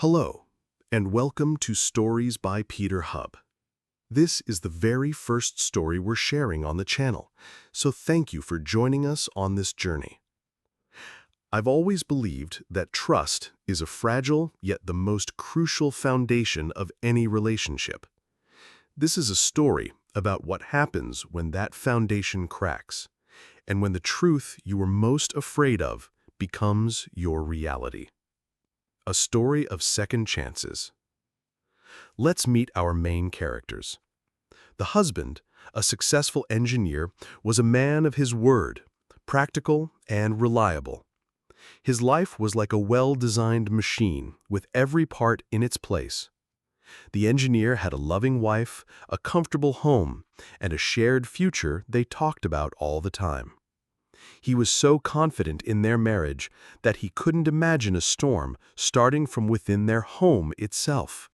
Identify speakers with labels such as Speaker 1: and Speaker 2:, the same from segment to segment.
Speaker 1: Hello, and welcome to Stories by Peter Hub. This is the very first story we're sharing on the channel, so thank you for joining us on this journey. I've always believed that trust is a fragile yet the most crucial foundation of any relationship. This is a story about what happens when that foundation cracks, and when the truth you were most afraid of becomes your reality. A story of second chances. Let's meet our main characters. The husband, a successful engineer, was a man of his word, practical and reliable. His life was like a well-designed machine with every part in its place. The engineer had a loving wife, a comfortable home, and a shared future they talked about all the time. He was so confident in their marriage that he couldn't imagine a storm starting from within their home itself.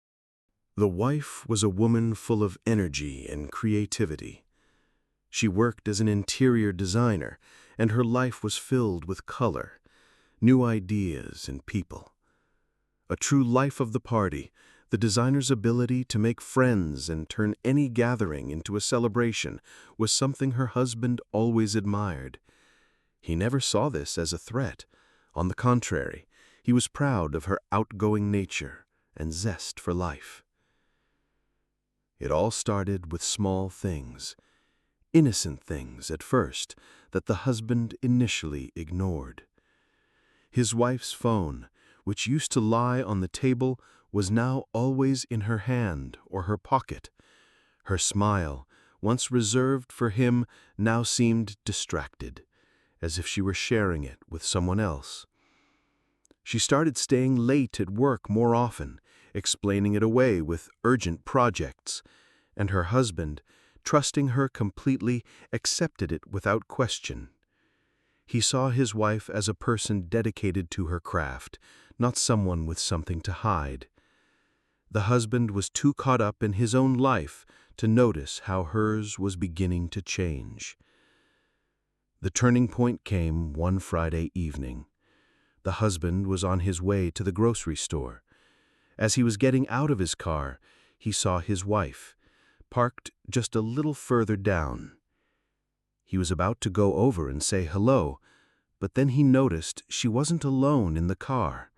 Speaker 1: The wife was a woman full of energy and creativity. She worked as an interior designer, and her life was filled with color, new ideas, and people. A true life of the party, the designer's ability to make friends and turn any gathering into a celebration was something her husband always admired. He never saw this as a threat. On the contrary, he was proud of her outgoing nature and zest for life. It all started with small things, innocent things at first, that the husband initially ignored. His wife's phone, which used to lie on the table, was now always in her hand or her pocket. Her smile, once reserved for him, now seemed distracted, as if she were sharing it with someone else. She started staying late at work more often, explaining it away with urgent projects, and her husband, trusting her completely, accepted it without question. He saw his wife as a person dedicated to her craft, not someone with something to hide. The husband was too caught up in his own life to notice how hers was beginning to change. The turning point came one Friday evening. The husband was on his way to the grocery store. As he was getting out of his car, he saw his wife, parked just a little further down. He was about to go over and say hello, but then he noticed she wasn't alone in the car.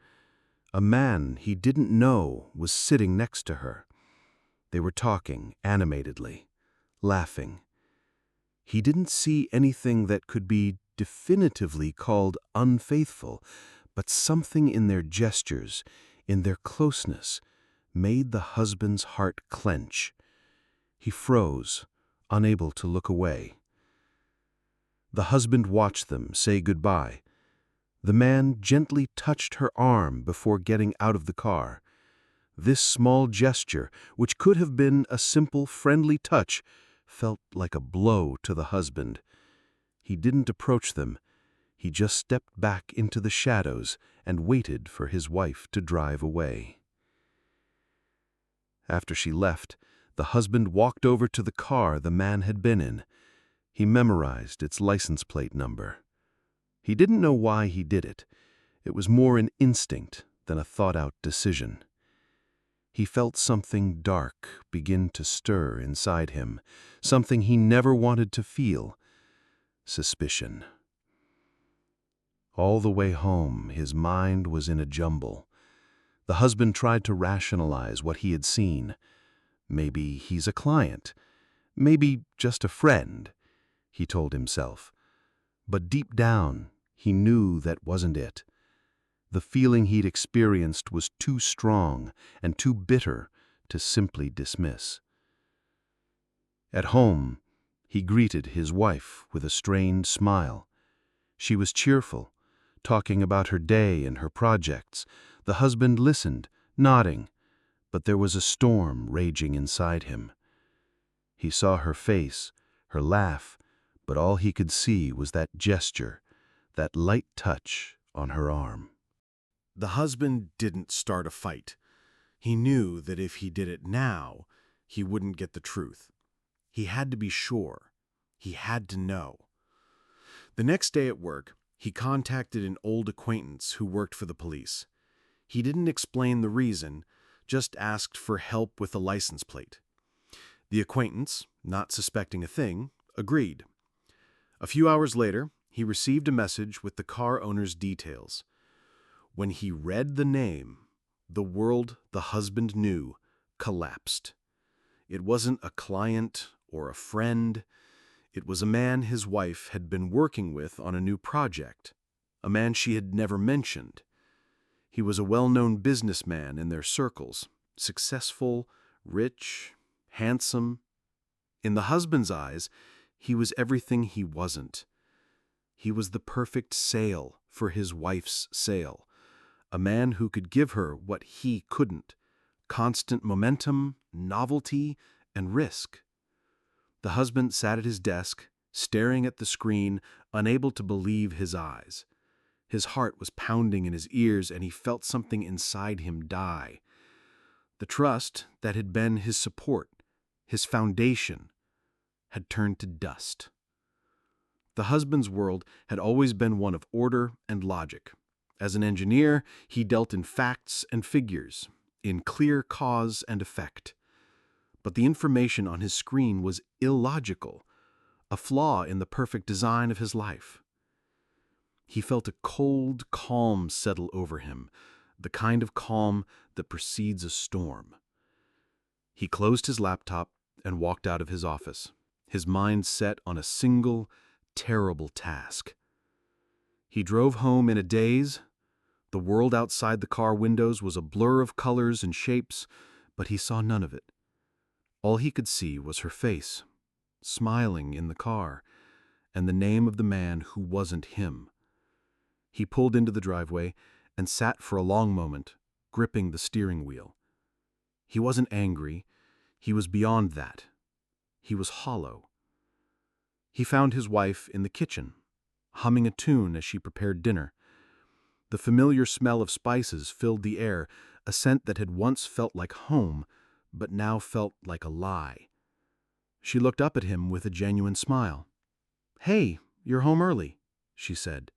Speaker 1: A man he didn't know was sitting next to her. They were talking animatedly, laughing. He didn't see anything that could be definitively called unfaithful, but something in their gestures, in their closeness, made the husband's heart clench. He froze, unable to look away. The husband watched them say goodbye. The man gently touched her arm before getting out of the car. This small gesture, which could have been a simple, friendly touch, felt like a blow to the husband. He didn't approach them. He just stepped back into the shadows and waited for his wife to drive away. After she left, the husband walked over to the car the man had been in. He memorized its license plate number. He didn't know why he did it. It was more an instinct than a thought-out decision. He felt something dark begin to stir inside him, something he never wanted to feel: suspicion. All the way home, his mind was in a jumble. The husband tried to rationalize what he had seen. Maybe he's a client. Maybe just a friend, he told himself. But deep down, he knew that wasn't it. The feeling he'd experienced was too strong and too bitter to simply dismiss. At home, he greeted his wife with a strained smile. She was cheerful, talking about her day and her projects. The husband listened, nodding, but there was a storm raging inside him. He saw her face, her laugh, but all he could see was that gesture, that light touch on her arm. The husband didn't start a fight. He knew that if he did it now, he wouldn't get the truth. He had to be sure. He had to know. The next day at work, he contacted an old acquaintance who worked for the police. He didn't explain the reason, just asked for help with the license plate. The acquaintance, not suspecting a thing, agreed. A few hours later, he received a message with the car owner's details. When he read the name, the world the husband knew collapsed. It wasn't a client or a friend. It was a man his wife had been working with on a new project, a man she had never mentioned. He was a well-known businessman in their circles, successful, rich, handsome. In the husband's eyes, he was everything he wasn't. He was the perfect sail for his wife's sail, a man who could give her what he couldn't: constant momentum, novelty, and risk. The husband sat at his desk, staring at the screen, unable to believe his eyes. His heart was pounding in his ears, and he felt something inside him die. The trust that had been his support, his foundation, had turned to dust. The husband's world had always been one of order and logic. As an engineer, he dealt in facts and figures, in clear cause and effect. But the information on his screen was illogical, a flaw in the perfect design of his life. He felt a cold calm settle over him, the kind of calm that precedes a storm. He closed his laptop and walked out of his office, his mind set on a single, terrible task. He drove home in a daze. The world outside the car windows was a blur of colors and shapes, but he saw none of it. All he could see was her face, smiling in the car, and the name of the man who wasn't him. He pulled into the driveway and sat for a long moment, gripping the steering wheel. He wasn't angry. He was beyond that. He was hollow. He found his wife in the kitchen, humming a tune as she prepared dinner. The familiar smell of spices filled the air, a scent that had once felt like home, but now felt like a lie. She looked up at him with a genuine smile. "Hey, you're home early," she said.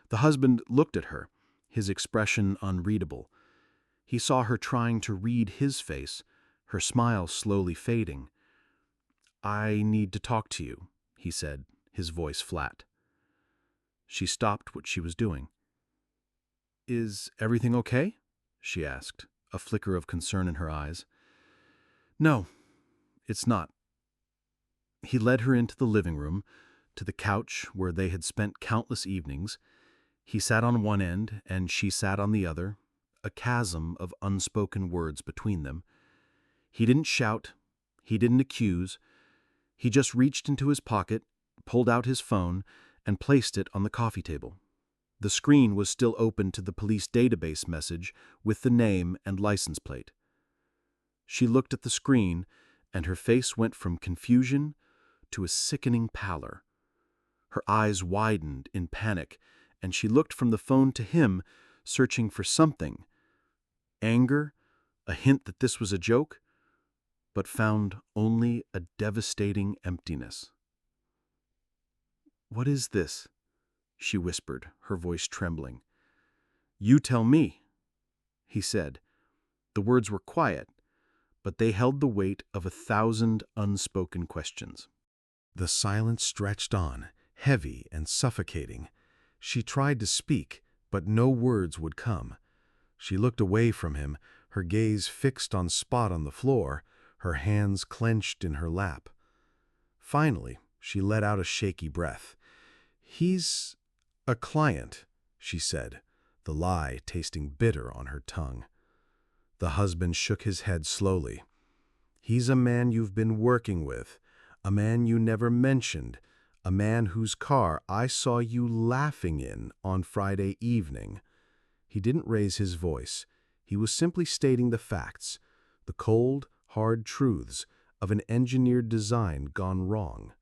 Speaker 1: The husband looked at her, his expression unreadable. He saw her trying to read his face, her smile slowly fading. "I need to talk to you," he said, his voice flat. She stopped what she was doing. "Is everything okay?" she asked, a flicker of concern in her eyes. "No, it's not." He led her into the living room, to the couch where they had spent countless evenings. He sat on one end, and she sat on the other, a chasm of unspoken words between them. He didn't shout. He didn't accuse. He just reached into his pocket, pulled out his phone, and placed it on the coffee table. The screen was still open to the police database message with the name and license plate. She looked at the screen, and her face went from confusion to a sickening pallor. Her eyes widened in panic, and she looked from the phone to him, searching for something. Anger, a hint that this was a joke, but found only a devastating emptiness. "What is this?" she whispered, her voice trembling. "You tell me," he said. The words were quiet, but they held the weight of 1,000 unspoken questions. The silence stretched on, heavy and suffocating. She tried to speak, but no words would come. She looked away from him, her gaze fixed on spot on the floor, her hands clenched in her lap. Finally, she let out a shaky breath. "He's a client," she said, the lie tasting bitter on her tongue. The husband shook his head slowly. "He's a man you've been working with, a man you never mentioned, a man whose car I saw you laughing in on Friday evening." He didn't raise his voice. He was simply stating the facts, the cold, hard truths of an engineered design gone wrong.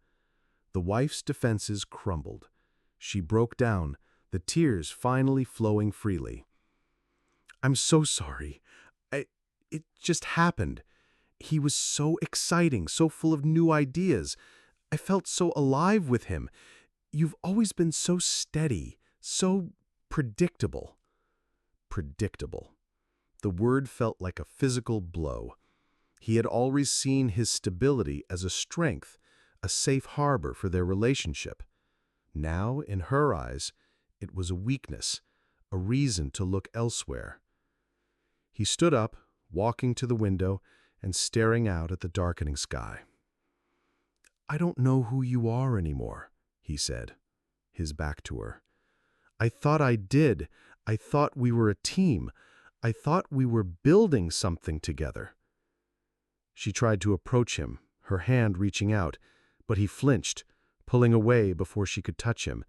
Speaker 1: The wife's defenses crumbled. She broke down, the tears finally flowing freely. "I'm so sorry. It just happened. He was so exciting, so full of new ideas. I felt so alive with him. You've always been so steady, so predictable." predictable. The word felt like a physical blow. He had always seen his stability as a strength, a safe harbor for their relationship. Now, in her eyes, it was a weakness, a reason to look elsewhere. He stood up, walking to the window and staring out at the darkening sky. "I don't know who you are anymore," he said, his back to her. "I thought I did. I thought we were a team. I thought we were building something together." She tried to approach him, her hand reaching out, but he flinched, pulling away before she could touch him.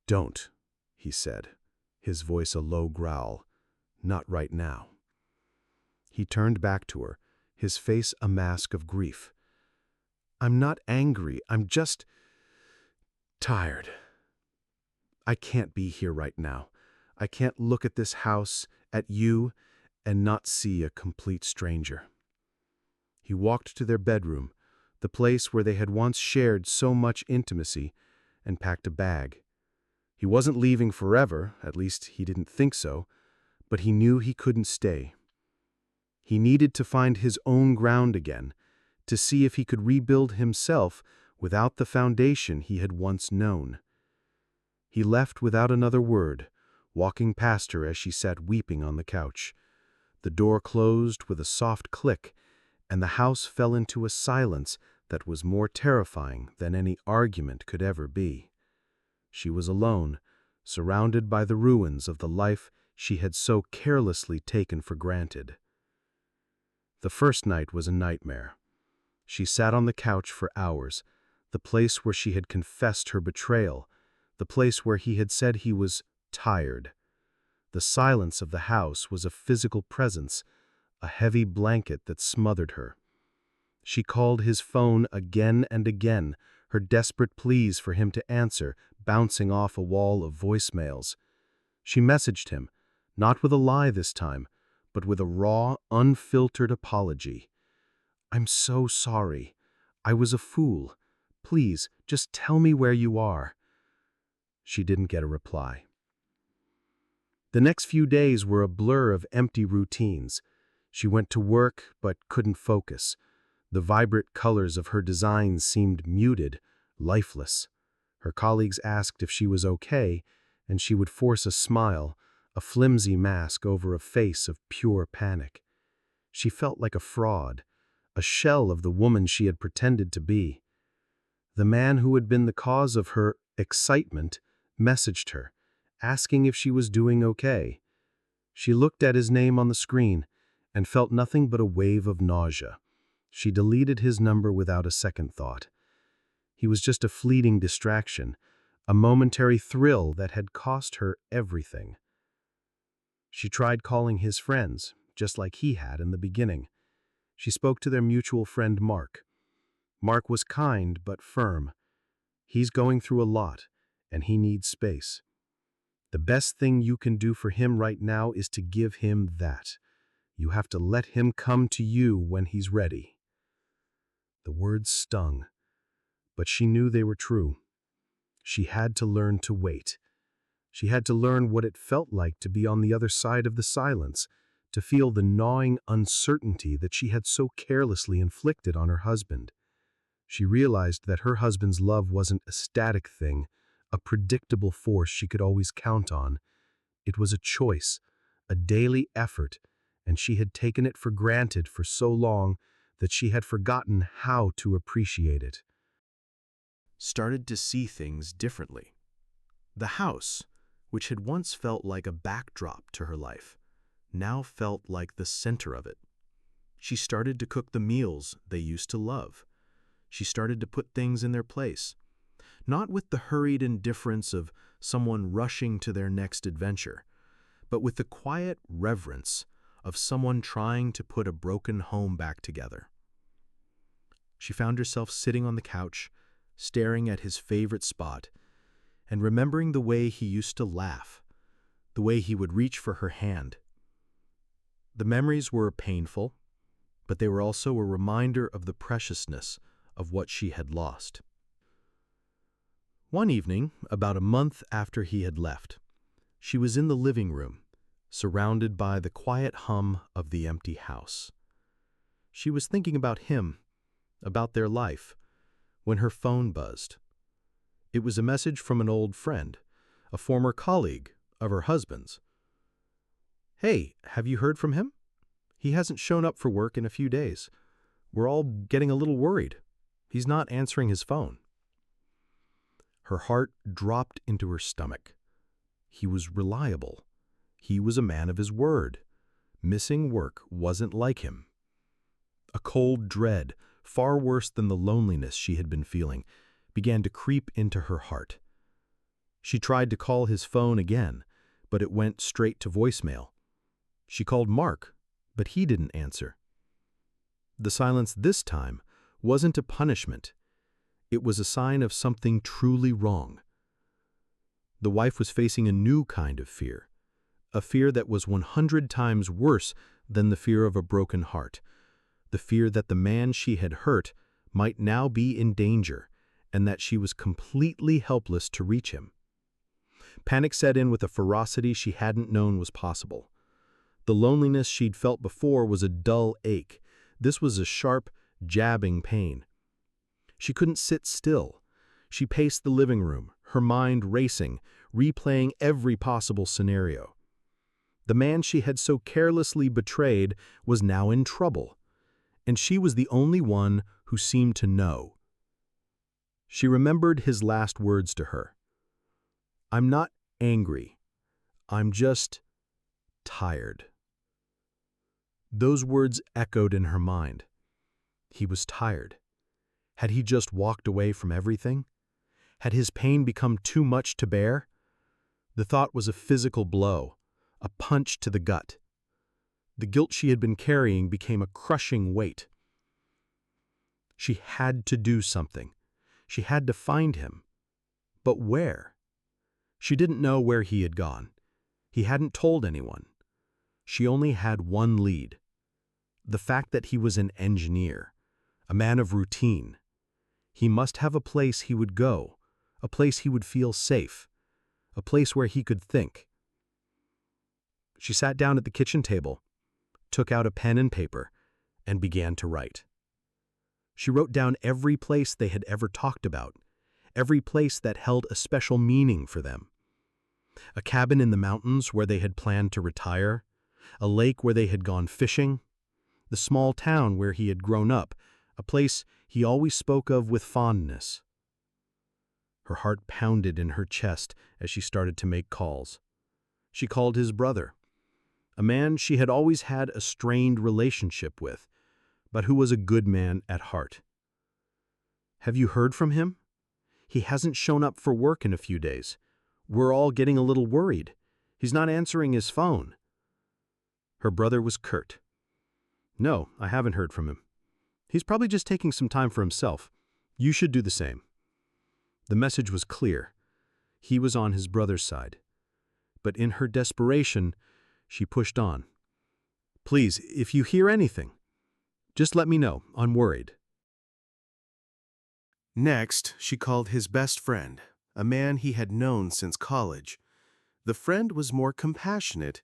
Speaker 1: "Don't," he said, his voice a low growl. "Not right now." He turned back to her, his face a mask of grief. "I'm not angry. I'm just tired. I can't be here right now. I can't look at this house, at you, and not see a complete stranger." He walked to their bedroom, the place where they had once shared so much intimacy, and packed a bag. He wasn't leaving forever, at least he didn't think so, but he knew he couldn't stay. He needed to find his own ground again, to see if he could rebuild himself without the foundation he had once known. He left without another word, walking past her as she sat weeping on the couch. The door closed with a soft click, and the house fell into a silence that was more terrifying than any argument could ever be. She was alone, surrounded by the ruins of the life she had so carelessly taken for granted. The first night was a nightmare. She sat on the couch for hours, the place where she had confessed her betrayal, the place where he had said he was tired. The silence of the house was a physical presence, a heavy blanket that smothered her. She called his phone again and again, her desperate pleas for him to answer bouncing off a wall of voicemails. She messaged him, not with a lie this time, but with a raw, unfiltered apology. "I'm so sorry. I was a fool. Please, just tell me where you are." She didn't get a reply. The next few days were a blur of empty routines. She went to work but couldn't focus. The vibrant colors of her designs seemed muted, lifeless. Her colleagues asked if she was okay, and she would force a smile, a flimsy mask over a face of pure panic. She felt like a fraud, a shell of the woman she had pretended to be. The man who had been the cause of her excitement messaged her, asking if she was doing okay. She looked at his name on the screen and felt nothing but a wave of nausea. She deleted his number without a second thought. He was just a fleeting distraction, a momentary thrill that had cost her everything. She tried calling his friends, just like he had in the beginning. She spoke to their mutual friend Mark. Mark was kind but firm. "He's going through a lot, and he needs space. The best thing you can do for him right now is to give him that. You have to let him come to you when he's ready." The words stung, but she knew they were true. She had to learn to wait. She had to learn what it felt like to be on the other side of the silence, to feel the gnawing uncertainty that she had so carelessly inflicted on her husband. She realized that her husband's love wasn't a static thing, a predictable force she could always count on. It was a choice, a daily effort, and she had taken it for granted for so long that she had forgotten how to appreciate it. Started to see things differently. The house, which had once felt like a backdrop to her life, now felt like the center of it. She started to cook the meals they used to love. She started to put things in their place, not with the hurried indifference of someone rushing to their next adventure, but with the quiet reverence of someone trying to put a broken home back together. She found herself sitting on the couch, staring at his favorite spot, and remembering the way he used to laugh, the way he would reach for her hand. The memories were painful, but they were also a reminder of the preciousness of what she had lost. One evening, about a month after he had left, she was in the living room, surrounded by the quiet hum of the empty house. She was thinking about him, about their life, when her phone buzzed. It was a message from an old friend, a former colleague of her husband's. "Hey, have you heard from him? He hasn't shown up for work in a few days. We're all getting a little worried. He's not answering his phone." Her heart dropped into her stomach. He was reliable. He was a man of his word. Missing work wasn't like him. A cold dread, far worse than the loneliness she had been feeling, began to creep into her heart. She tried to call his phone again, but it went straight to voicemail. She called Mark, but he didn't answer. The silence this time wasn't a punishment. It was a sign of something truly wrong. The wife was facing a new kind of fear, a fear that was 100 times worse than the fear of a broken heart, the fear that the man she had hurt might now be in danger and that she was completely helpless to reach him. Panic set in with a ferocity she hadn't known was possible. The loneliness she'd felt before was a dull ache. This was a sharp, jabbing pain. She couldn't sit still. She paced the living room, her mind racing, replaying every possible scenario. The man she had so carelessly betrayed was now in trouble, and she was the only one who seemed to know. She remembered his last words to her. "I'm not angry. I'm just tired." Those words echoed in her mind. He was tired. Had he just walked away from everything? Had his pain become too much to bear? The thought was a physical blow, a punch to the gut. The guilt she had been carrying became a crushing weight. She had to do something. She had to find him. But where? She didn't know where he had gone. He hadn't told anyone. She only had one lead. The fact that he was an engineer, a man of routine. He must have a place he would go, a place he would feel safe, a place where he could think. She sat down at the kitchen table, took out a pen and paper, and began to write. She wrote down every place they had ever talked about, every place that held a special meaning for them. A cabin in the mountains where they had planned to retire, a lake where they had gone fishing, the small town where he had grown up, a place he always spoke of with fondness. Her heart pounded in her chest as she started to make calls. She called his brother, a man she had always had a strained relationship with, but who was a good man at heart. "Have you heard from him? He hasn't shown up for work in a few days. We're all getting a little worried. He's not answering his phone." Her brother was curt. "No, I haven't heard from him. He's probably just taking some time for himself. You should do the same." The message was clear. He was on his brother's side. But in her desperation, she pushed on. "Please, if you hear anything, just let me know. I'm worried." Next, she called his best friend, a man he had known since college. The friend was more compassionate,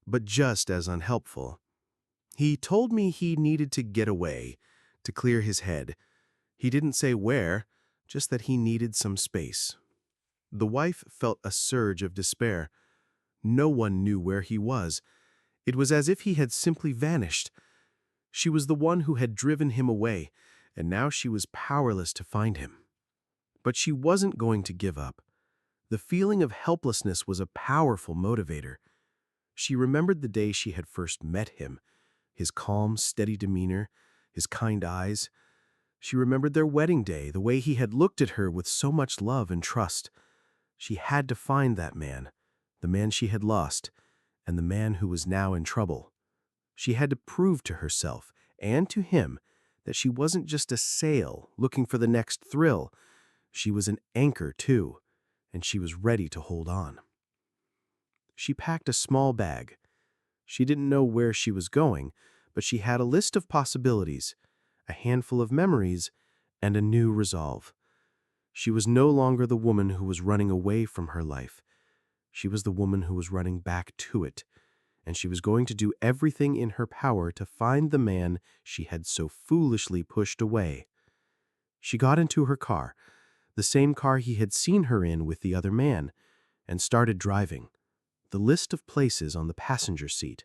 Speaker 1: but just as unhelpful. "He told me he needed to get away, to clear his head. He didn't say where, just that he needed some space." The wife felt a surge of despair. No one knew where he was. It was as if he had simply vanished. She was the one who had driven him away, and now she was powerless to find him. But she wasn't going to give up. The feeling of helplessness was a powerful motivator. She remembered the day she had first met him, his calm, steady demeanor, his kind eyes. She remembered their wedding day, the way he had looked at her with so much love and trust. She had to find that man, the man she had lost, and the man who was now in trouble. She had to prove to herself and to him that she wasn't just a sail looking for the next thrill. She was an anchor, too, and she was ready to hold on. She packed a small bag. She didn't know where she was going, but she had a list of possibilities, a handful of memories, and a new resolve. She was no longer the woman who was running away from her life. She was the woman who was running back to it,
Speaker 2: and she was going to do everything in her power to find the man she had so foolishly pushed away. She got into her car, the same car he had seen her in with the other man, and started driving, the list of places on the passenger seat.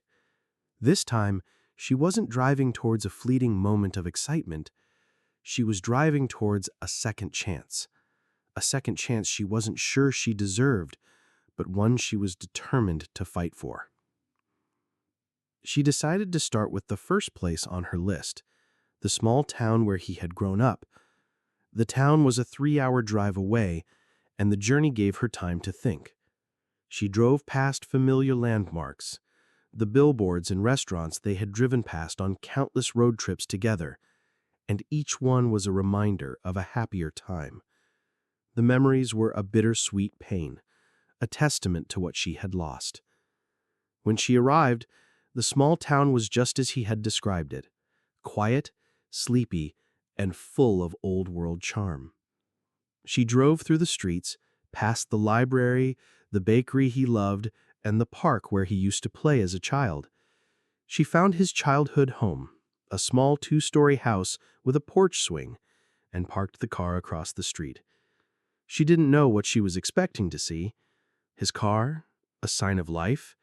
Speaker 2: This time, she wasn't driving towards a fleeting moment of excitement. She was driving towards a second chance she wasn't sure she deserved, but one she was determined to fight for. She decided to start with the first place on her list, the small town where he had grown up. The town was a 3-hour drive away, and the journey gave her time to think. She drove past familiar landmarks, the billboards and restaurants they had driven past on countless road trips together, and each one was a reminder of a happier time. The memories were a bittersweet pain, a testament to what she had lost. When she arrived, the small town was just as he had described it, quiet, sleepy, and full of old-world charm. She drove through the streets, past the library, the bakery he loved, and the park where he used to play as a child. She found his childhood home, a small 2-story house with a porch swing, and parked the car across the street. She didn't know what she was expecting to see. His car? A sign of life?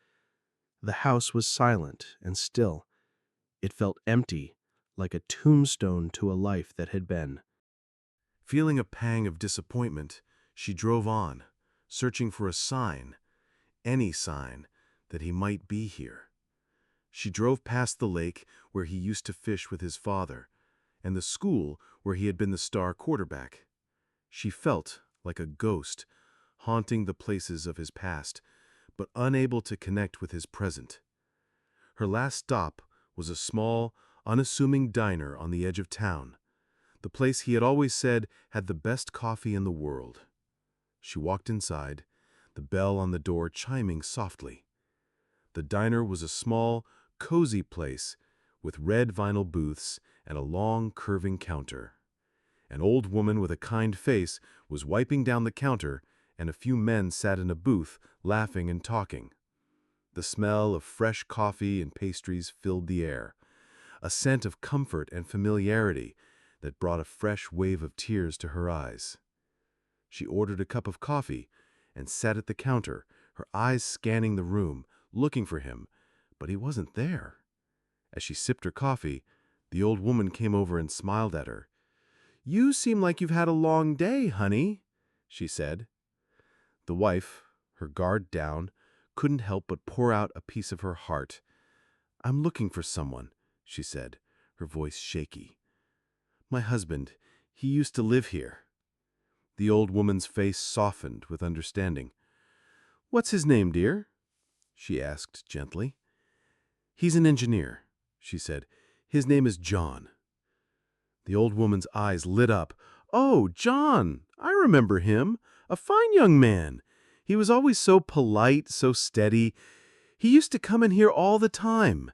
Speaker 2: The house was silent and still. It felt empty, like a tombstone to a life that had been.
Speaker 1: Feeling a pang of disappointment, she drove on, searching for a sign, any sign, that he might be here. She drove past the lake where he used to fish with his father, and the school where he had been the star quarterback. She felt like a ghost, haunting the places of his past, but unable to connect with his present. Her last stop was a small, unassuming diner on the edge of town, the place he had always said had the best coffee in the world. She walked inside, the bell on the door chiming softly. The diner was a small, cozy place with red vinyl booths and a long, curving counter. An old woman with a kind face was wiping down the counter, and a few men sat in a booth, laughing and talking. The smell of fresh coffee and pastries filled the air, a scent of comfort and familiarity that brought a fresh wave of tears to her eyes. She ordered a cup of coffee and sat at the counter, her eyes scanning the room, looking for him, but he wasn't there. As she sipped her coffee, the old woman came over and smiled at her. "You seem like you've had a long day, honey," she said. The wife, her guard down, couldn't help but pour out a piece of her heart. "I'm looking for someone," she said, her voice shaky. "My husband, he used to live here." The old woman's face softened with understanding. "What's his name, dear?" she asked gently. "He's an engineer," she said. "His name is John." The old woman's eyes lit up. "Oh, John! I remember him. A fine young man. He was always so polite, so steady. He used to come in here all the time.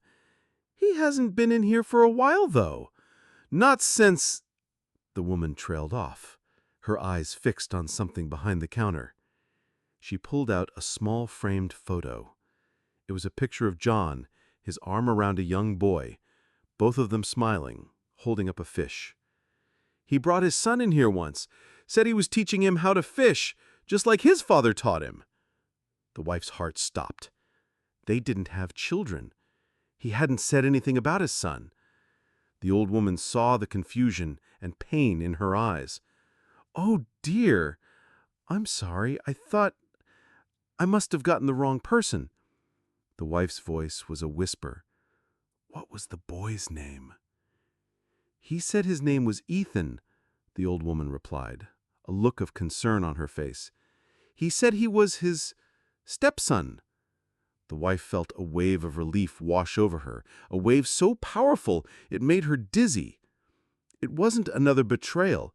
Speaker 1: He hasn't been in here for a while, though. Not since—" The woman trailed off, her eyes fixed on something behind the counter. She pulled out a small framed photo. It was a picture of John, his arm around a young boy, both of them smiling, holding up a fish. "He brought his son in here once, said he was teaching him how to fish, just like his father taught him." The wife's heart stopped. They didn't have children. He hadn't said anything about his son. The old woman saw the confusion and pain in her eyes. "Oh, dear. I'm sorry. I must have gotten the wrong person." The wife's voice was a whisper. "What was the boy's name?" "He said his name was Ethan," the old woman replied, a look of concern on her face. "He said he was his stepson." The wife felt a wave of relief wash over her, a wave so powerful it made her dizzy. It wasn't another betrayal.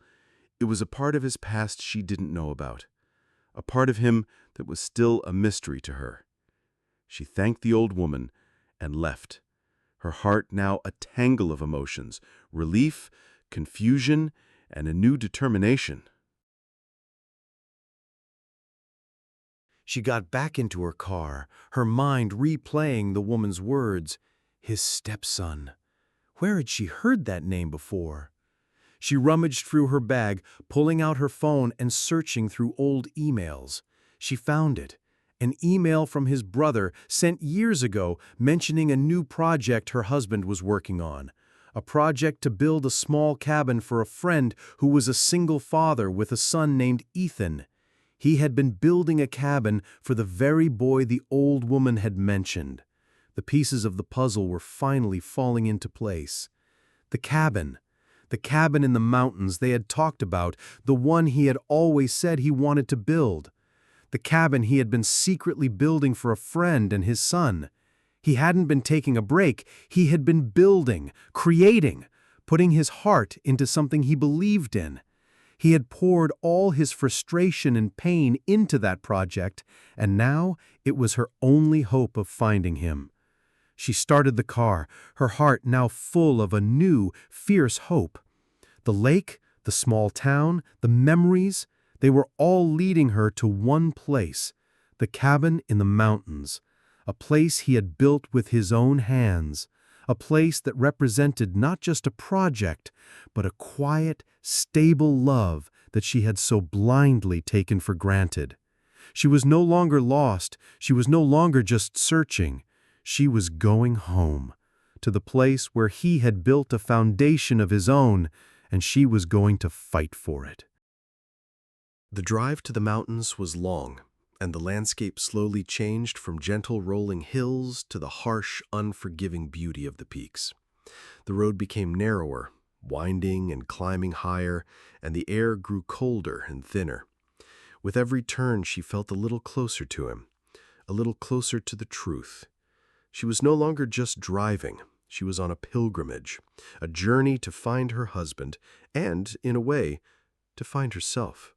Speaker 1: It was a part of his past she didn't know about, a part of him that was still a mystery to her. She thanked the old woman and left, her heart now a tangle of emotions, relief, confusion, and a new determination.
Speaker 2: She got back into her car, her mind replaying the woman's words. His stepson. Where had she heard that name before? She rummaged through her bag, pulling out her phone and searching through old emails. She found it. An email from his brother sent years ago mentioning a new project her husband was working on. A project to build a small cabin for a friend who was a single father with a son named Ethan. He had been building a cabin for the very boy the old woman had mentioned. The pieces of the puzzle were finally falling into place. The cabin in the mountains they had talked about, the one he had always said he wanted to build. The cabin he had been secretly building for a friend and his son. He hadn't been taking a break, he had been building, creating, putting his heart into something he believed in. He had poured all his frustration and pain into that project, and now it was her only hope of finding him. She started the car, her heart now full of a new, fierce hope. The lake, the small town, the memories, they were all leading her to one place, the cabin in the mountains, a place he had built with his own hands, a place that represented not just a project, but a quiet, stable love that she had so blindly taken for granted. She was no longer lost, she was no longer just searching. She was going home, to the place where he had built a foundation of his own, and she was going to fight for it.
Speaker 1: The drive to the mountains was long, and the landscape slowly changed from gentle rolling hills to the harsh, unforgiving beauty of the peaks. The road became narrower, winding and climbing higher, and the air grew colder and thinner. With every turn, she felt a little closer to him, a little closer to the truth. She was no longer just driving. She was on a pilgrimage, a journey to find her husband and, in a way, to find herself.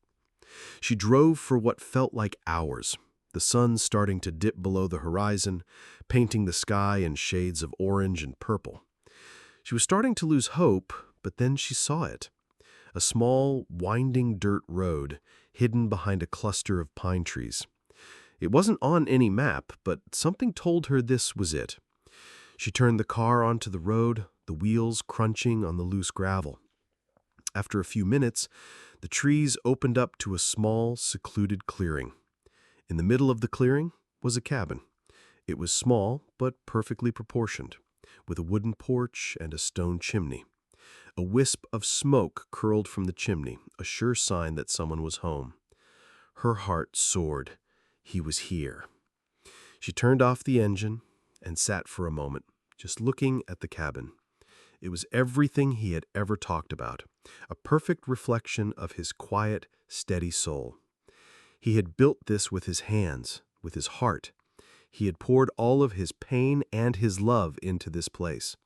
Speaker 1: She drove for what felt like hours, the sun starting to dip below the horizon, painting the sky in shades of orange and purple. She was starting to lose hope, but then she saw it. A small, winding dirt road, hidden behind a cluster of pine trees. It wasn't on any map, but something told her this was it. She turned the car onto the road, the wheels crunching on the loose gravel. After a few minutes, the trees opened up to a small, secluded clearing. In the middle of the clearing was a cabin. It was small, but perfectly proportioned, with a wooden porch and a stone chimney. A wisp of smoke curled from the chimney, a sure sign that someone was home. Her heart soared. He was here. She turned off the engine and sat for a moment, just looking at the cabin. It was everything he had ever talked about, a perfect reflection of his quiet, steady soul. He had built this with his hands, with his heart. He had poured all of his pain and his love into this place.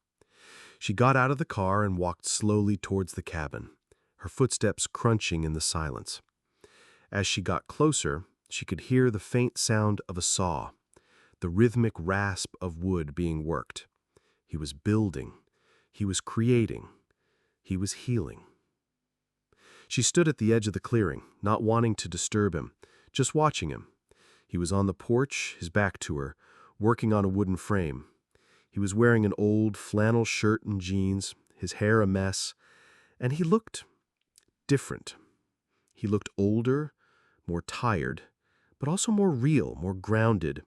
Speaker 1: She got out of the car and walked slowly towards the cabin, her footsteps crunching in the silence. As she got closer, she could hear the faint sound of a saw, the rhythmic rasp of wood being worked. He was building. He was creating. He was healing. She stood at the edge of the clearing, not wanting to disturb him, just watching him. He was on the porch, his back to her, working on a wooden frame. He was wearing an old flannel shirt and jeans, his hair a mess, and he looked different. He looked older, more tired, but also more real, more grounded.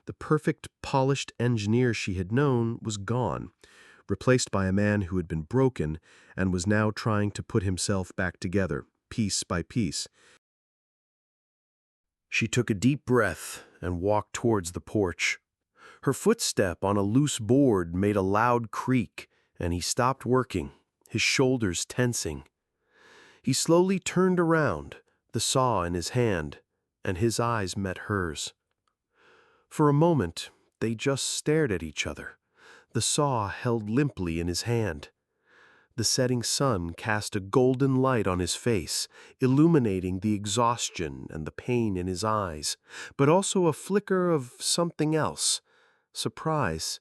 Speaker 1: The perfect, polished engineer she had known was gone, replaced by a man who had been broken and was now trying to put himself back together, piece by piece. She took a deep breath and walked towards the porch. Her footstep on a loose board made a loud creak, and he stopped working, his shoulders tensing. He slowly turned around, the saw in his hand, and his eyes met hers. For a moment, they just stared at each other, the saw held limply in his hand. The setting sun cast a golden light on his face, illuminating the exhaustion and the pain in his eyes, but also a flicker of something else, surprise,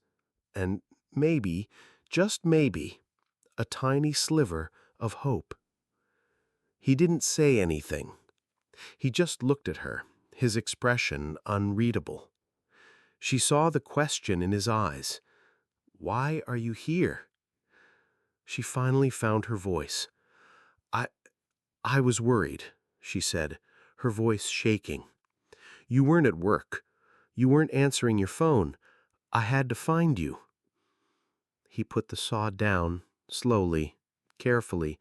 Speaker 1: and maybe, just maybe, a tiny sliver of hope. He didn't say anything. He just looked at her,
Speaker 2: his expression unreadable. She saw the question in his eyes. "Why are you here?" She finally found her voice. I I was worried," she said, her voice shaking. "You weren't at work. You weren't answering your phone. I had to find you." He put the saw down, slowly, carefully,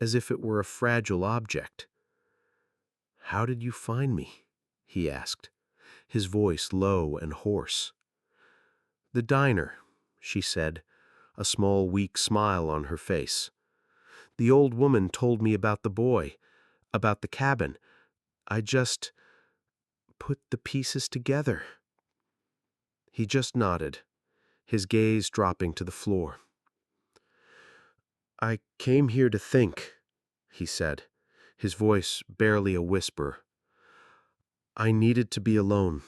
Speaker 2: as if it were a fragile object. "How did you find me?" he asked, his voice low and hoarse. "The diner," she said, a small weak smile on her face. "The old woman told me about the boy, about the cabin. I just put the pieces together." He just nodded, his gaze dropping to the floor. "I came here to think," he said, his voice barely a whisper. "I needed to be alone.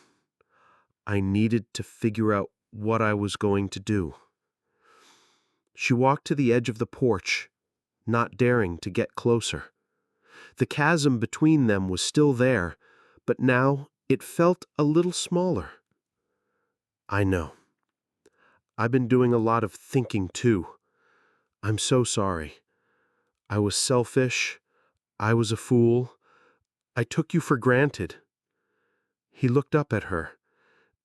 Speaker 2: I needed to figure out what I was going to do." She walked to the edge of the porch, not daring to get closer. The chasm between them was still there, but now it felt a little smaller. "I know. I've been doing a lot of thinking too. I'm so sorry. I was selfish. I was a fool. I took you for granted." He looked up at her,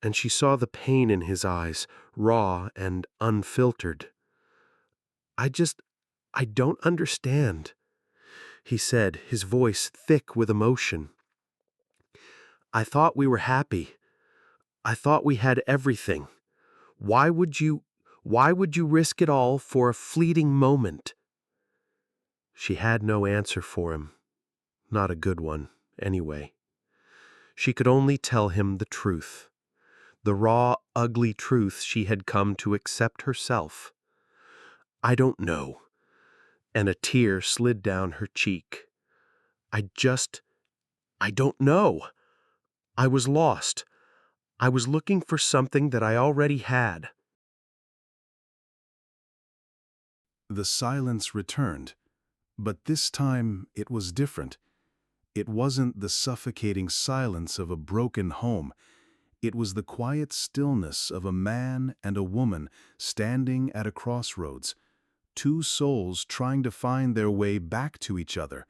Speaker 2: and she saw the pain in his eyes, raw and unfiltered. I don't understand," he said, his voice thick with emotion. "I thought we were happy. I thought we had everything. Why would you risk it all for a fleeting moment?" She had no answer for him. Not a good one, anyway. She could only tell him the truth. The raw, ugly truth she had come to accept herself. "I don't know," and a tear slid down her cheek. I don't know. I was lost. I was looking for something that I already had."
Speaker 1: The silence returned, but this time it was different. It wasn't the suffocating silence of a broken home. It was the quiet stillness of a man and a woman standing at a crossroads, two souls trying to find their way back to each other,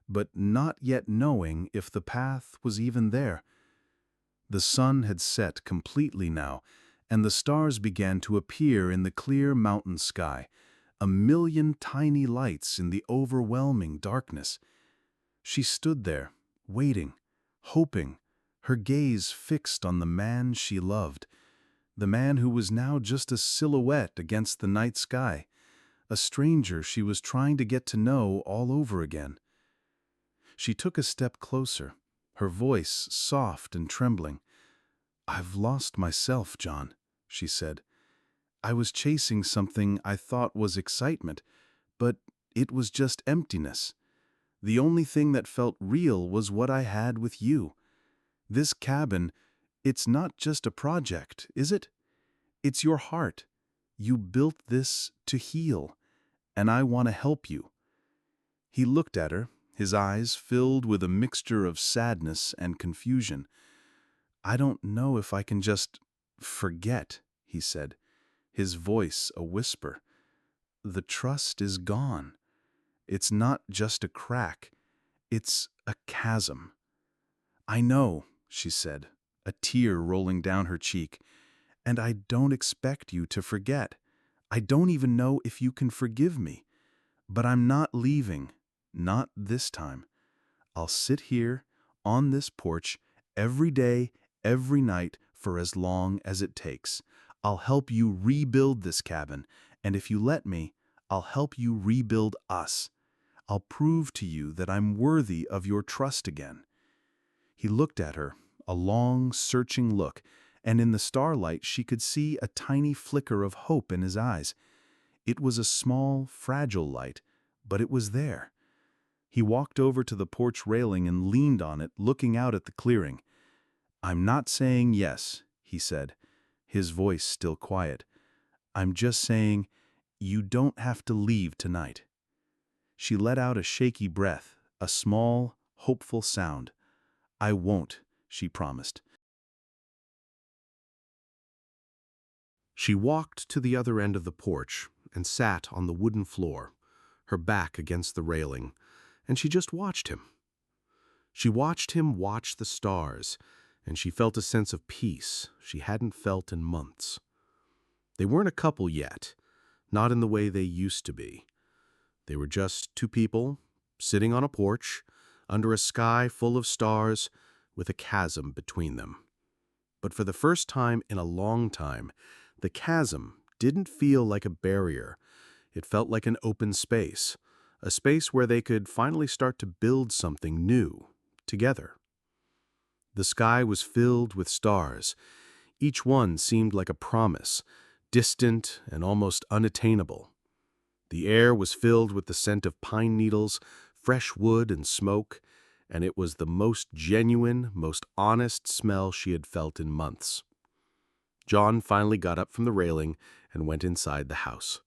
Speaker 1: but not yet knowing if the path was even there. The sun had set completely now, and the stars began to appear in the clear mountain sky, a million tiny lights in the overwhelming darkness. She stood there, waiting, hoping, her gaze fixed on the man she loved, the man who was now just a silhouette against the night sky, a stranger she was trying to get to know all over again. She took a step closer, her voice soft and trembling. "I've lost myself, John," she said. "I was chasing something I thought was excitement, but it was just emptiness. The only thing that felt real was what I had with you. This cabin, it's not just a project, is it? It's your heart. You built this to heal, and I want to help you." He looked at her, his eyes filled with a mixture of sadness and confusion. "I don't know if I can just forget," he said, his voice a whisper. "The trust is gone. It's not just a crack. It's a chasm." "I know," she said, a tear rolling down her cheek, "and I don't expect you to forget. I don't even know if you can forgive me. But I'm not leaving, not this time. I'll sit here, on this porch, every day, every night, for as long as it takes. I'll help you rebuild this cabin, and if you let me, I'll help you rebuild us. I'll prove to you that I'm worthy of your trust again." He looked at her, a long, searching look, and in the starlight she could see a tiny flicker of hope in his eyes. It was a small, fragile light, but it was there. He walked over to the porch railing and leaned on it, looking out at the clearing. "I'm not saying yes," he said, his voice still quiet. "I'm just saying you don't have to leave tonight." She let out a shaky breath, a small, hopeful sound. "I won't,"
Speaker 2: she promised.
Speaker 1: She walked to the other end of the porch and sat on the wooden floor, her back against the railing, and she just watched him. She watched him watch the stars, and she felt a sense of peace she hadn't felt in months. They weren't a couple yet, not in the way they used to be. They were just two people sitting on a porch under a sky full of stars with a chasm between them. But for the first time in a long time, the chasm didn't feel like a barrier. It felt like an open space, a space where they could finally start to build something new together. The sky was filled with stars. Each one seemed like a promise, distant and almost unattainable. The air was filled with the scent of pine needles, fresh wood and smoke, and it was the most genuine, most honest smell she had felt in months. John finally got up from the railing and went inside the house.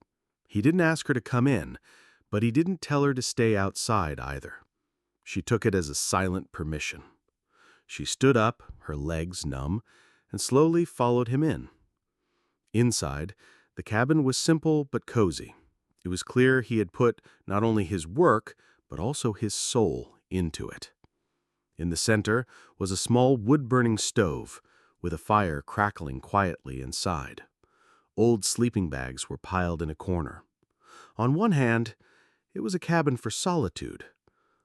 Speaker 1: He didn't ask her to come in, but he didn't tell her to stay outside either. She took it as a silent permission. She stood up, her legs numb, and slowly followed him in. Inside, the cabin was simple but cozy. It was clear he had put not only his work, but also his soul into it. In the center was a small wood-burning stove, with a fire crackling quietly inside. Old sleeping bags were piled in a corner. On one hand, it was a cabin for solitude.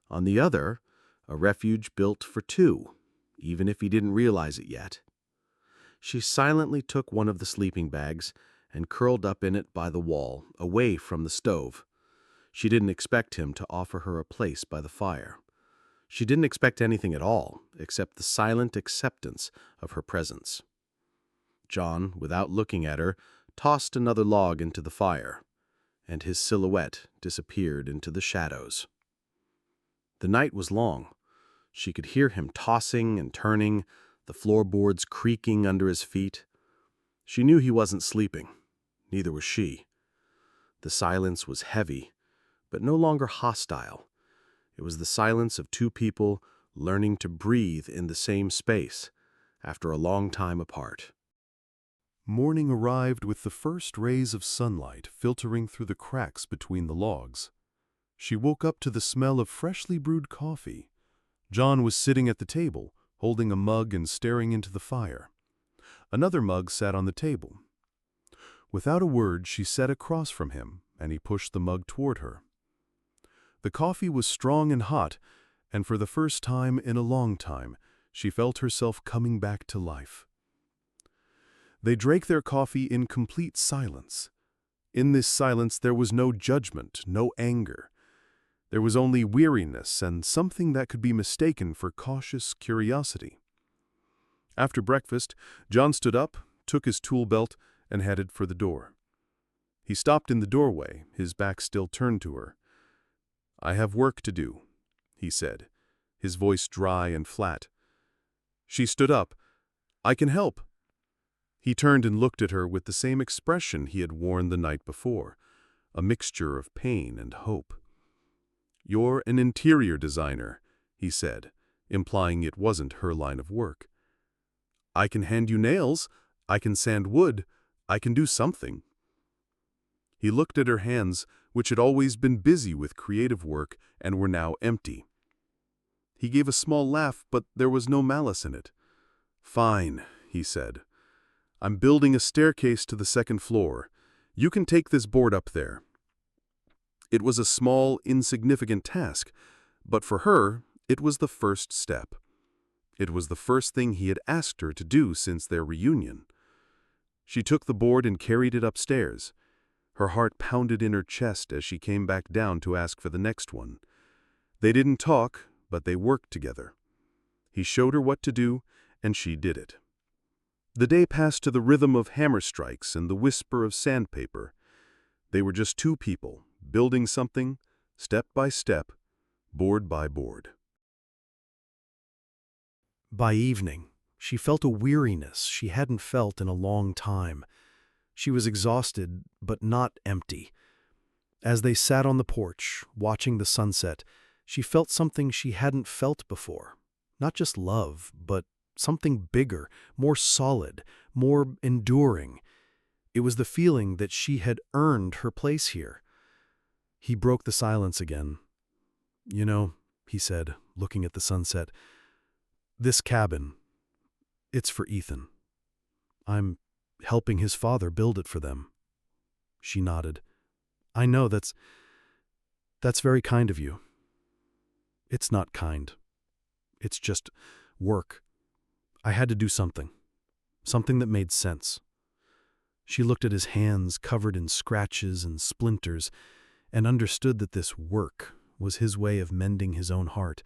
Speaker 1: On the other, a refuge built for two, even if he didn't realize it yet. She silently took one of the sleeping bags and curled up in it by the wall, away from the stove. She didn't expect him to offer her a place by the fire. She didn't expect anything at all, except the silent acceptance of her presence. John, without looking at her, tossed another log into the fire, and his silhouette disappeared into the shadows. The night was long. She could hear him tossing and turning, the floorboards creaking under his feet. She knew he wasn't sleeping. Neither was she. The silence was heavy, but no longer hostile. It was the silence of two people learning to breathe in the same space after a long time apart. Morning arrived with the first rays of sunlight filtering through the cracks between the logs. She woke up to the smell of freshly brewed coffee. John was sitting at the table, holding a mug and staring into the fire. Another mug sat on the table. Without a word, she sat across from him, and he pushed the mug toward her. The coffee was strong and hot, and for the first time in a long time, she felt herself coming back to life. They drank their coffee in complete silence. In this silence there was no judgment, no anger. There was only weariness and something that could be mistaken for cautious curiosity. After breakfast, John stood up, took his tool belt, and headed for the door. He stopped in the doorway, his back still turned to her. "I have work to do," he said, his voice dry and flat. She stood up. "I can help." He turned and looked at her with the same expression he had worn the night before, a mixture of pain and hope. "You're an interior designer," he said, implying it wasn't her line of work. "I can hand you nails, I can sand wood, I can do something." He looked at her hands, which had always been busy with creative work and were now empty. He gave a small laugh, but there was no malice in it. "Fine," he said. "I'm building a staircase to the second floor. You can take this board up there." It was a small, insignificant task, but for her, it was the first step. It was the first thing he had asked her to do since their reunion. She took the board and carried it upstairs. Her heart pounded in her chest as she came back down to ask for the next one. They didn't talk, but they worked together. He showed her what to do, and she did it. The day passed to the rhythm of hammer strikes and the whisper of sandpaper. They were just two people, building something, step by step, board by board. By evening, she felt a weariness she hadn't felt in a long time. She was exhausted, but not empty. As they sat on the porch, watching the sunset, she felt something she hadn't felt before. Not just love, but
Speaker 2: something bigger, more solid, more enduring. It was the feeling that she had earned her place here. He broke the silence again. "You know," he said, looking at the sunset, "this cabin, it's for Ethan. I'm helping his father build it for them." She nodded. "I know, that's very kind of you." "It's not kind. It's just work. I had to do something that made sense." She looked at his hands covered in scratches and splinters and understood that this work was his way of mending his own heart.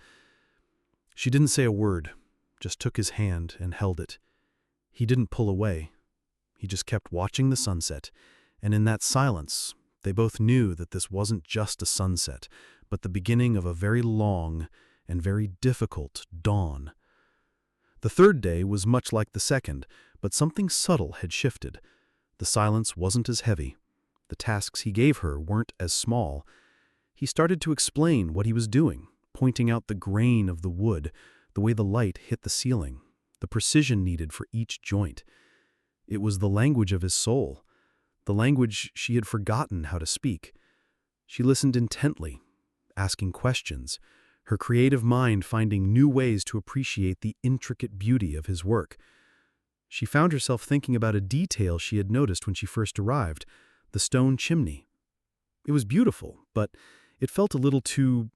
Speaker 2: She didn't say a word, just took his hand and held it. He didn't pull away. He just kept watching the sunset, and in that silence, they both knew that this wasn't just a sunset, but the beginning of a very long and very difficult dawn. The third day was much like the second, but something subtle had shifted. The silence wasn't as heavy. The tasks he gave her weren't as small. He started to explain what he was doing, pointing out the grain of the wood, the way the light hit the ceiling, the precision needed for each joint. It was the language of his soul, the language she had forgotten how to speak. She listened intently, asking questions, her creative mind finding new ways to appreciate the intricate beauty of his work. She found herself thinking about a detail she had noticed when she first arrived, the stone chimney. It was beautiful, but it felt a little too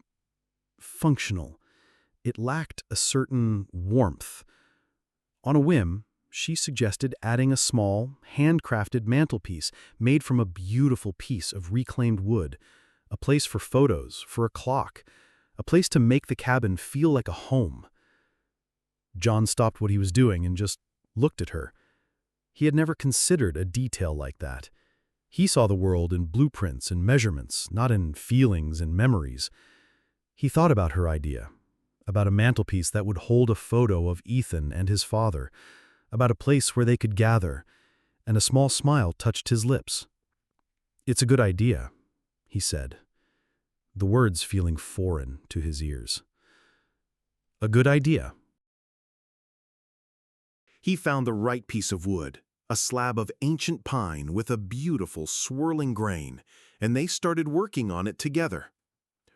Speaker 2: functional. It lacked a certain warmth. On a whim, she suggested adding a small, handcrafted mantelpiece made from a beautiful piece of reclaimed wood, a place for photos, for a clock, a place to make the cabin feel like a home. John stopped what he was doing and just looked at her. He had never considered a detail like that. He saw the world in blueprints and measurements, not in feelings and memories. He thought about her idea, about a mantelpiece that would hold a photo of Ethan and his father, about a place where they could gather, and a small smile touched his lips. "It's a good idea," he said, the words feeling foreign to his ears. "A good idea."
Speaker 1: He found the right piece of wood, a slab of ancient pine with a beautiful swirling grain, and they started working on it together.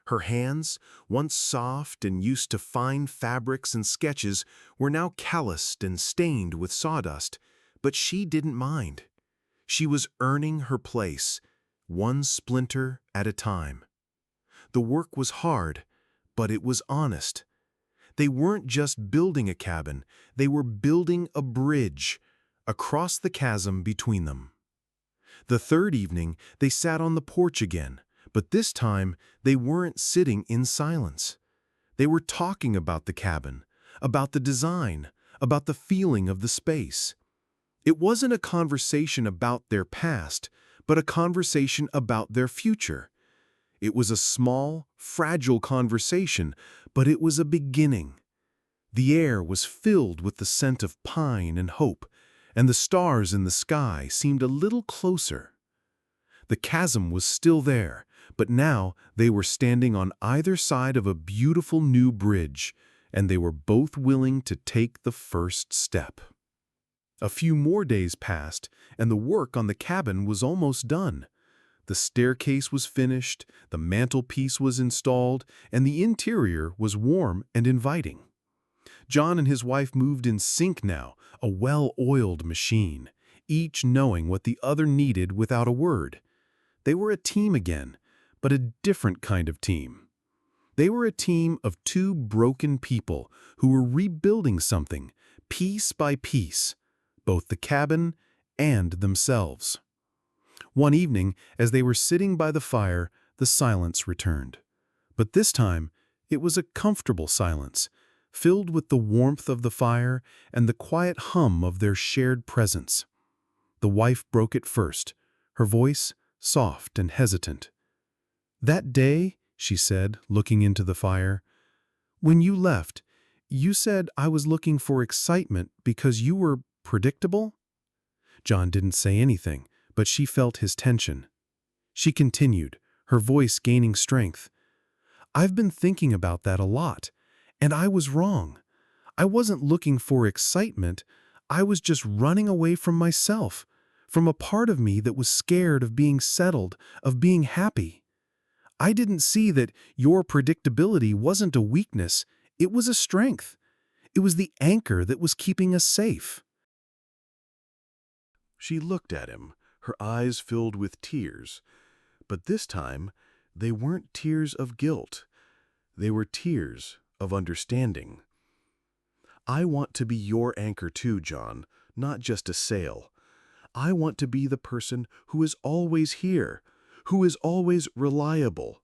Speaker 1: Her hands, once soft and used to fine fabrics and sketches, were now calloused and stained with sawdust, but she didn't mind. She was earning her place, one splinter at a time. The work was hard, but it was honest. They weren't just building a cabin, they were building a bridge across the chasm between them. The third evening, they sat on the porch again, but this time they weren't sitting in silence. They were talking about the cabin, about the design, about the feeling of the space. It wasn't a conversation about their past, but a conversation about their future. It was a small, fragile conversation, but it was a beginning. The air was filled with the scent of pine and hope, and the stars in the sky seemed a little closer. The chasm was still there, but now they were standing on either side of a beautiful new bridge, and they were both willing to take the first step. A few more days passed, and the work on the cabin was almost done. The staircase was finished, the mantelpiece was installed, and the interior was warm and inviting. John and his wife moved in sync now, a well-oiled machine, each knowing what the other needed without a word. They were a team again, but a different kind of team. They were a team of two broken people who were rebuilding something, piece by piece, both the cabin and themselves. One evening, as they were sitting by the fire, the silence returned. But this time, it was a comfortable silence, filled with the warmth of the fire and the quiet hum of their shared presence. The wife broke it first, her voice soft and hesitant. "That day," she said, looking into the fire, "when you left, you said I was looking for excitement because you were predictable?" John didn't say anything, but she felt his tension. She continued, her voice gaining strength. "I've been thinking about that a lot, and I was wrong.
Speaker 2: I wasn't looking for excitement. I was just running away from myself, from a part of me that was scared of being settled, of being happy. I didn't see that your predictability wasn't a weakness, it was a strength. It was the anchor that was keeping us safe.
Speaker 1: She looked at him, her eyes filled with tears. But this time, they weren't tears of guilt. They were tears of understanding. I want to be your anchor too, John, not just a sail. I want to be the person who is always here, who is always reliable.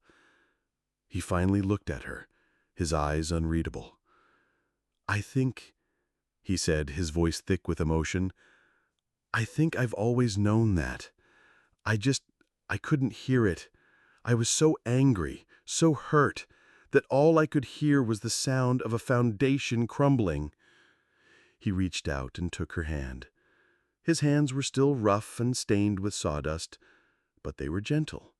Speaker 1: He finally looked at her, his eyes unreadable. I think, he said, his voice thick with emotion, I think I've always known that. I couldn't hear it. I was so angry, so hurt, that all I could hear was the sound of a foundation crumbling. He reached out and took her hand. His hands were still rough and stained with sawdust, but they were gentle.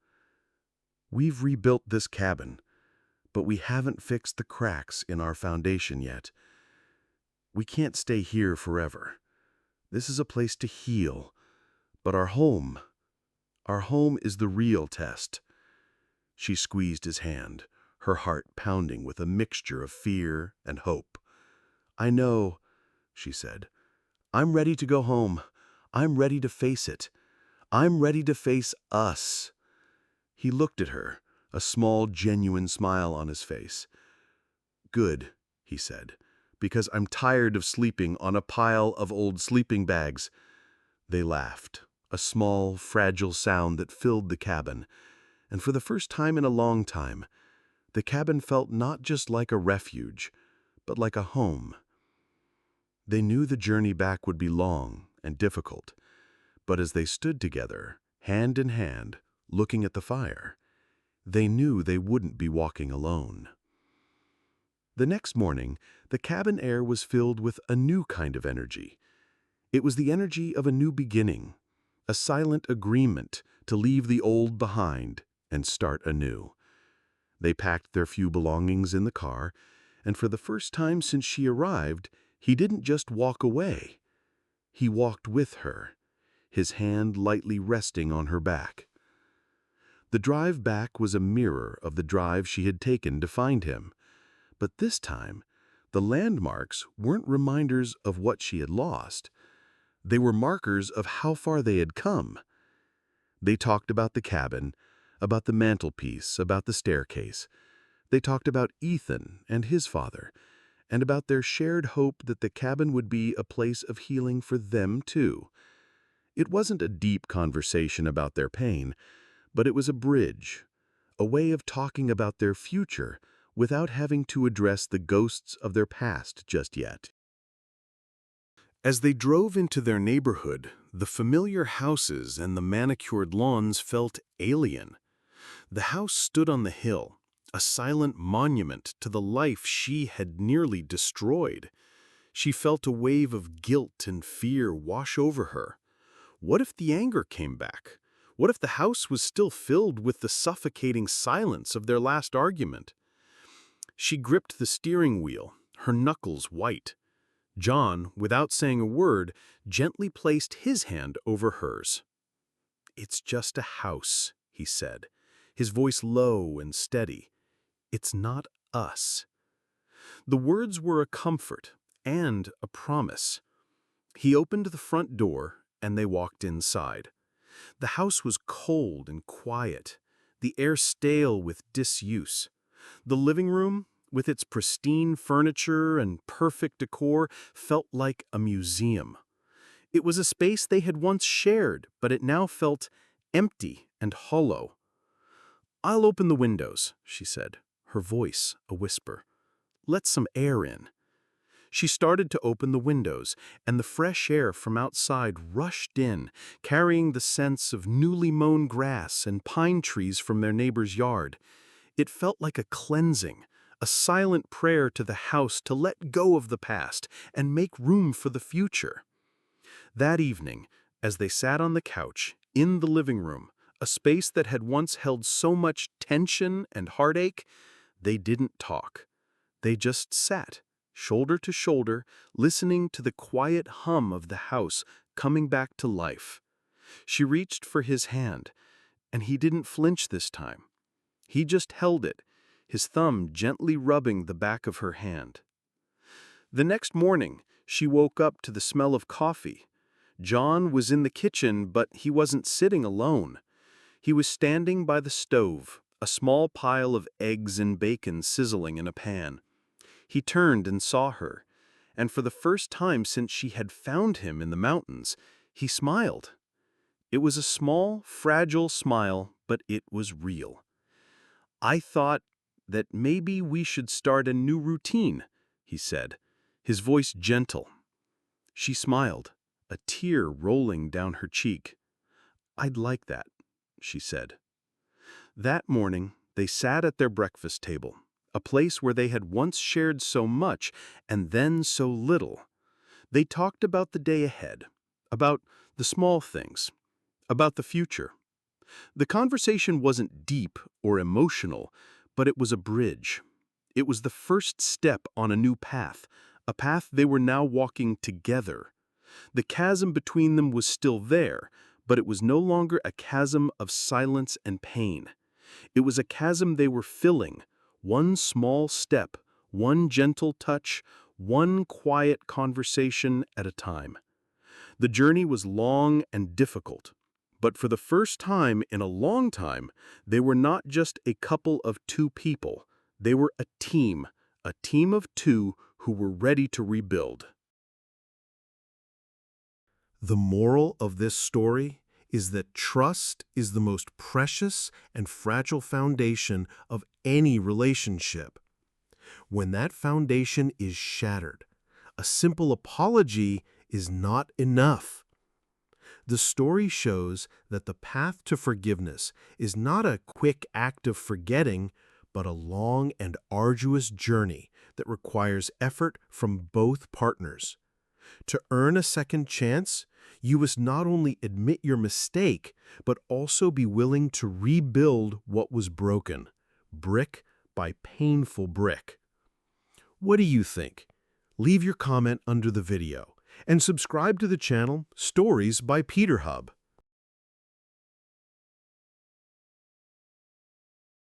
Speaker 1: We've rebuilt this cabin, but we haven't fixed the cracks in our foundation yet. We can't stay here forever. This is a place to heal, but our home is the real test. She squeezed his hand, her heart pounding with a mixture of fear and hope. I know, she said. I'm ready to go home. I'm ready to face it. I'm ready to face us. He looked at her, a small, genuine smile on his face. Good, he said, because I'm tired of sleeping on a pile of old sleeping bags. They laughed, a small, fragile sound that filled the cabin, and for the first time in a long time, the cabin felt not just like a refuge, but like a home. They knew the journey back would be long and difficult, but as they stood together, hand in hand, looking at the fire, they knew they wouldn't be walking alone. The next morning, the cabin air was filled with a new kind of energy. It was the energy of a new beginning, a silent agreement to leave the old behind and start anew. They packed their few belongings in the car, and for the first time since she arrived, he didn't just walk away. He walked with her, his hand lightly resting on her back. The drive back was a mirror of the drive she had taken to find him, but this time, the landmarks weren't reminders of what she had lost. They were markers of how far they had come. They talked about the cabin, about the mantelpiece, about the staircase. They talked about Ethan and his father, and about their shared hope that the cabin would be a place of healing for them too. It wasn't a deep conversation about their pain, but it was a bridge, a way of talking about their future without having to address the ghosts of their past just yet. As they drove into their neighborhood, the familiar houses and the manicured lawns felt alien. The house stood on the hill, a silent monument to the life she had nearly destroyed. She felt a wave of guilt and fear wash over her. What if the anger came back? What if the house was still filled with the suffocating silence of their last argument? She gripped the steering wheel, her knuckles white. John, without saying a word, gently placed his hand over hers. "It's just a house," he said, his voice low and steady. "It's not us." The words were a comfort and a promise. He opened the front door, and they walked inside. The house was cold and quiet, the air stale with disuse. The living room, with its pristine furniture and perfect decor, felt like a museum. It was a space they had once shared, but it now felt empty and hollow. "I'll open the windows," she said, her voice a whisper. "Let some air in." She started to open the windows, and the fresh air from outside rushed in, carrying the scents of newly mown grass and pine trees from their neighbor's yard. It felt like a cleansing, a silent prayer to the house to let go of the past and make room for the future. That evening, as they sat on the couch, in the living room, a space that had once held so much tension and heartache, they didn't talk. They just sat, shoulder to shoulder, listening to the quiet hum of the house coming back to life. She reached for his hand, and he didn't flinch this time. He just held it, his thumb gently rubbing the back of her hand. The next morning, she woke up to the smell of coffee. John was in the kitchen, but he wasn't sitting alone. He was standing by the stove, a small pile of eggs and bacon sizzling in a pan. He turned and saw her, and for the first time since she had found him in the mountains, he smiled. It was a small, fragile smile, but it was real. "I thought that maybe we should start a new routine," he said, his voice gentle. She smiled, a tear rolling down her cheek. "I'd like that," she said. That morning, they sat at their breakfast table, a place where they had once shared so much and then so little. They talked about the day ahead, about the small things, about the future. The conversation wasn't deep or emotional, but it was a bridge. It was the first step on a new path, a path they were now walking together. The chasm between them was still there, but it was no longer a chasm of silence and pain. It was a chasm they were filling, one small step, one gentle touch, one quiet conversation at a time. The journey was long and difficult, but for the first time in a long time, they were not just a couple of two people. They were a team of two who were ready to rebuild. The moral of this story is that trust is the most precious and fragile foundation of any relationship. When that foundation is shattered, a simple apology is not enough. The story shows that the path to forgiveness is not a quick act of forgetting, but a long and arduous journey that requires effort from both partners. To earn a second chance, you must not only admit your mistake, but also be willing to rebuild what was broken, brick by painful brick. What do you think? Leave your comment under the video and subscribe to the channel Stories by Peter Hub.